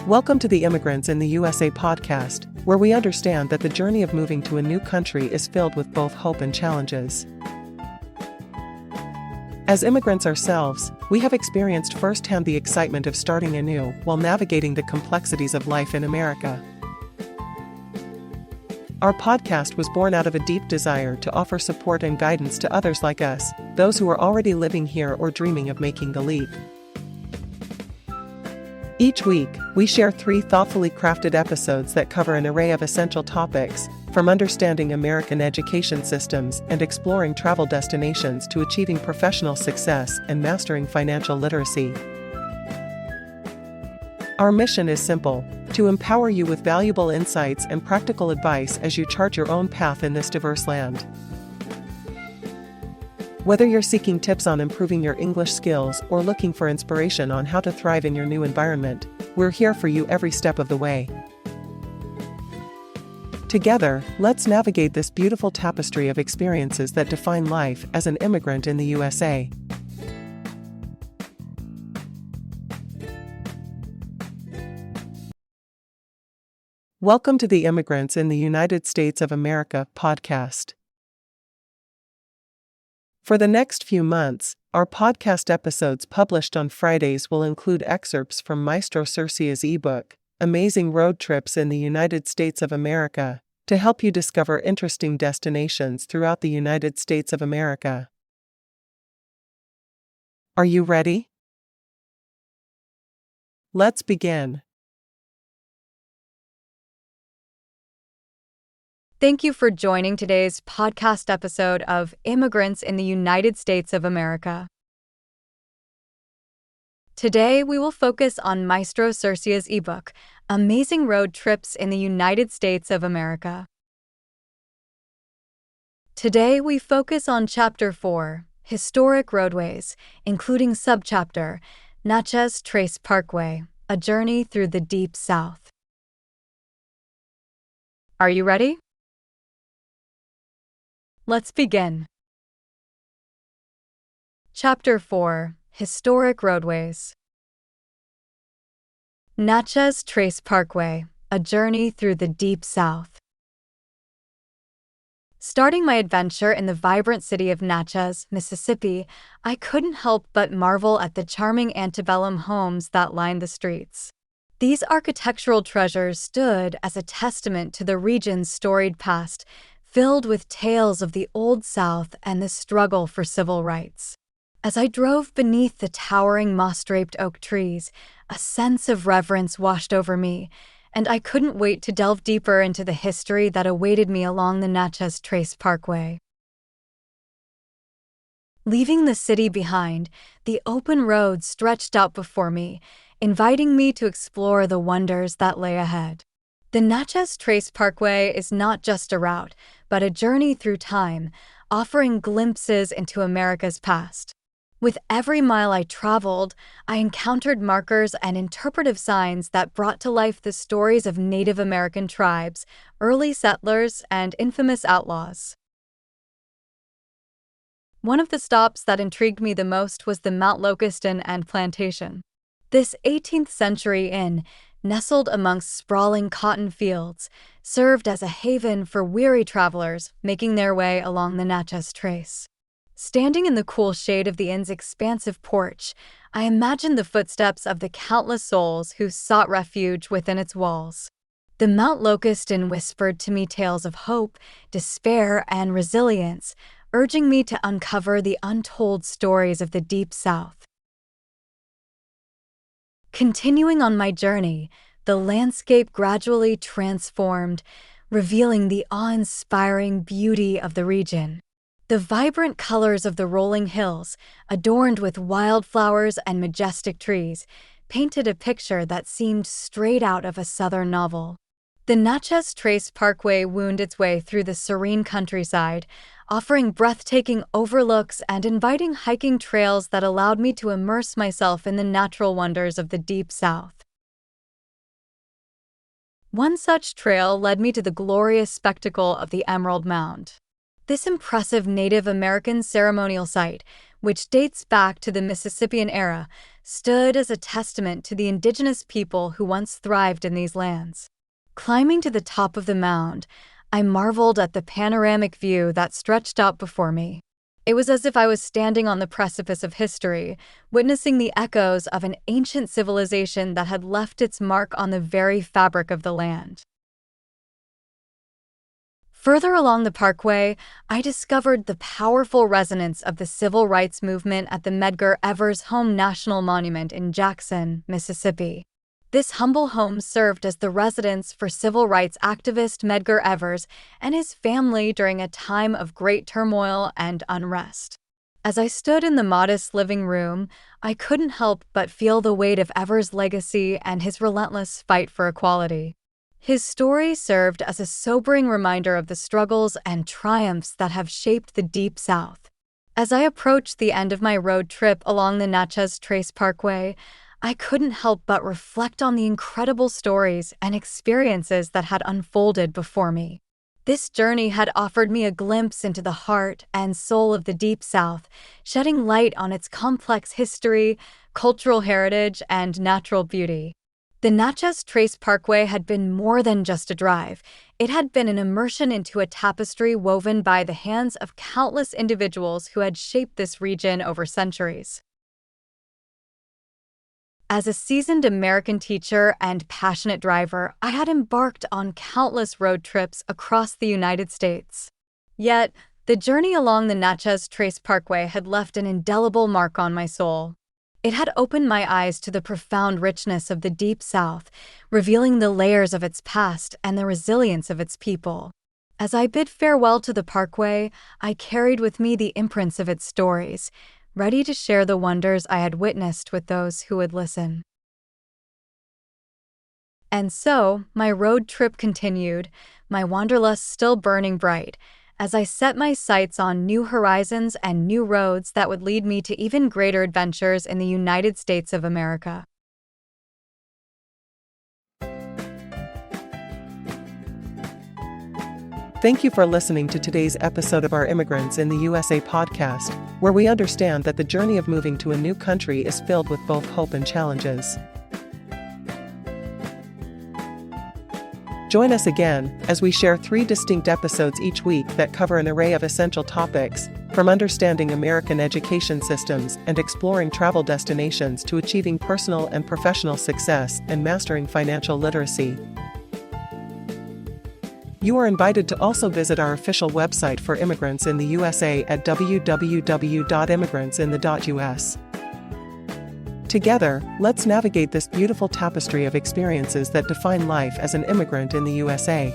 Welcome to the Immigrants in the USA podcast, where we understand that the journey of moving to a new country is filled with both hope and challenges. As immigrants ourselves, we have experienced firsthand the excitement of starting anew while navigating the complexities of life in America. Our podcast was born out of a deep desire to offer support and guidance to others like us, those who are already living here or dreaming of making the leap. Each week, we share 3 thoughtfully crafted episodes that cover an array of essential topics, from understanding American education systems and exploring travel destinations to achieving professional success and mastering financial literacy. Our mission is simple: to empower you with valuable insights and practical advice as you chart your own path in this diverse land. Whether you're seeking tips on improving your English skills or looking for inspiration on how to thrive in your new environment, we're here for you every step of the way. Together, let's navigate this beautiful tapestry of experiences that define life as an immigrant in the USA. Welcome to the Immigrants in the United States of America podcast. For the next few months, our podcast episodes published on Fridays will include excerpts from Maestro Sersea's ebook, Amazing Road Trips in the United States of America, to help you discover interesting destinations throughout the United States of America. Are you ready? Let's begin. Thank you for joining today's podcast episode of Immigrants in the United States of America. Today, we will focus on Maestro Sersea's ebook, Amazing Road Trips in the United States of America. Today, we focus on Chapter 4, Historic Roadways, including subchapter, Natchez Trace Parkway, A Journey Through the Deep South. Are you ready? Let's begin. Chapter 4, Historic Roadways. Natchez Trace Parkway, A Journey Through the Deep South. Starting my adventure in the vibrant city of Natchez, Mississippi, I couldn't help but marvel at the charming antebellum homes that lined the streets. These architectural treasures stood as a testament to the region's storied past, filled with tales of the Old South and the struggle for civil rights. As I drove beneath the towering moss-draped oak trees, a sense of reverence washed over me, and I couldn't wait to delve deeper into the history that awaited me along the Natchez Trace Parkway. Leaving the city behind, the open road stretched out before me, inviting me to explore the wonders that lay ahead. The Natchez Trace Parkway is not just a route, but a journey through time, offering glimpses into America's past. With every mile I traveled, I encountered markers and interpretive signs that brought to life the stories of Native American tribes, early settlers, and infamous outlaws. One of the stops that intrigued me the most was the Mount Locuston and Plantation. This 18th century inn, nestled amongst sprawling cotton fields, served as a haven for weary travelers making their way along the Natchez Trace. Standing in the cool shade of the inn's expansive porch, I imagined the footsteps of the countless souls who sought refuge within its walls. The Mount Locuston whispered to me tales of hope, despair, and resilience, urging me to uncover the untold stories of the Deep South. Continuing on my journey, the landscape gradually transformed, revealing the awe-inspiring beauty of the region. The vibrant colors of the rolling hills, adorned with wildflowers and majestic trees, painted a picture that seemed straight out of a southern novel. The Natchez Trace Parkway wound its way through the serene countryside, offering breathtaking overlooks and inviting hiking trails that allowed me to immerse myself in the natural wonders of the Deep South. One such trail led me to the glorious spectacle of the Emerald Mound. This impressive Native American ceremonial site, which dates back to the Mississippian era, stood as a testament to the indigenous people who once thrived in these lands. Climbing to the top of the mound, I marveled at the panoramic view that stretched out before me. It was as if I was standing on the precipice of history, witnessing the echoes of an ancient civilization that had left its mark on the very fabric of the land. Further along the parkway, I discovered the powerful resonance of the civil rights movement at the Medgar Evers Home National Monument in Jackson, Mississippi. This humble home served as the residence for civil rights activist Medgar Evers and his family during a time of great turmoil and unrest. As I stood in the modest living room, I couldn't help but feel the weight of Evers' legacy and his relentless fight for equality. His story served as a sobering reminder of the struggles and triumphs that have shaped the Deep South. As I approached the end of my road trip along the Natchez Trace Parkway, I couldn't help but reflect on the incredible stories and experiences that had unfolded before me. This journey had offered me a glimpse into the heart and soul of the Deep South, shedding light on its complex history, cultural heritage, and natural beauty. The Natchez Trace Parkway had been more than just a drive. It had been an immersion into a tapestry woven by the hands of countless individuals who had shaped this region over centuries. As a seasoned American teacher and passionate driver, I had embarked on countless road trips across the United States. Yet, the journey along the Natchez Trace Parkway had left an indelible mark on my soul. It had opened my eyes to the profound richness of the Deep South, revealing the layers of its past and the resilience of its people. As I bid farewell to the parkway, I carried with me the imprints of its stories, ready to share the wonders I had witnessed with those who would listen. And so, my road trip continued, my wanderlust still burning bright, as I set my sights on new horizons and new roads that would lead me to even greater adventures in the United States of America. Thank you for listening to today's episode of our Immigrants in the USA podcast, where we understand that the journey of moving to a new country is filled with both hope and challenges. Join us again as we share 3 distinct episodes each week that cover an array of essential topics, from understanding American education systems and exploring travel destinations to achieving personal and professional success and mastering financial literacy. You are invited to also visit our official website for Immigrants in the USA at www.immigrantsinthe.us. Together, let's navigate this beautiful tapestry of experiences that define life as an immigrant in the USA.